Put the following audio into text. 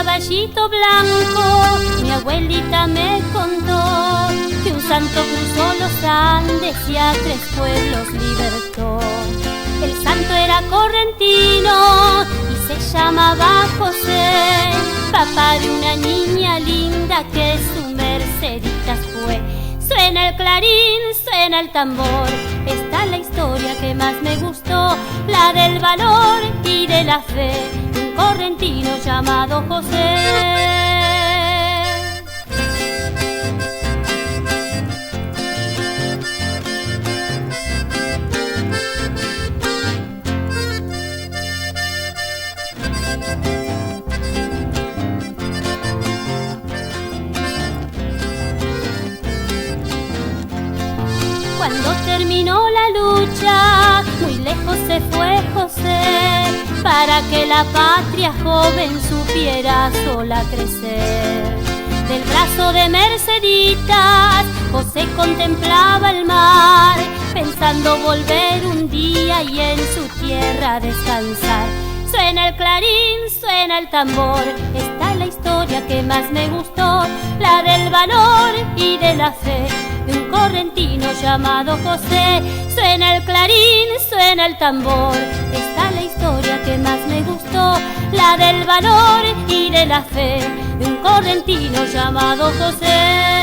caballito blanco, mi abuelita me contó que un santo cruzó los Andes y a 3 pueblos libertó. El santo era correntino y se llamaba José, papá de una niña linda que su Merceditas fue. Suena el clarín, suena el tambor, esta es la historia que más me gustó, la del valor y de la fe, un correntino llamado José. Cuando terminó la lucha, muy lejos se fue José, para que la patria joven supiera sola crecer. Del brazo de Merceditas, José contemplaba el mar, pensando volver un día y en su tierra descansar. Suena el clarín, suena el tambor, esta es la historia que más me gustó, la del valor y de la fe, de un correntino llamado José. Suena el clarín, suena el tambor, esta es la historia que más me gustó, la del valor y de la fe, de un correntino llamado José.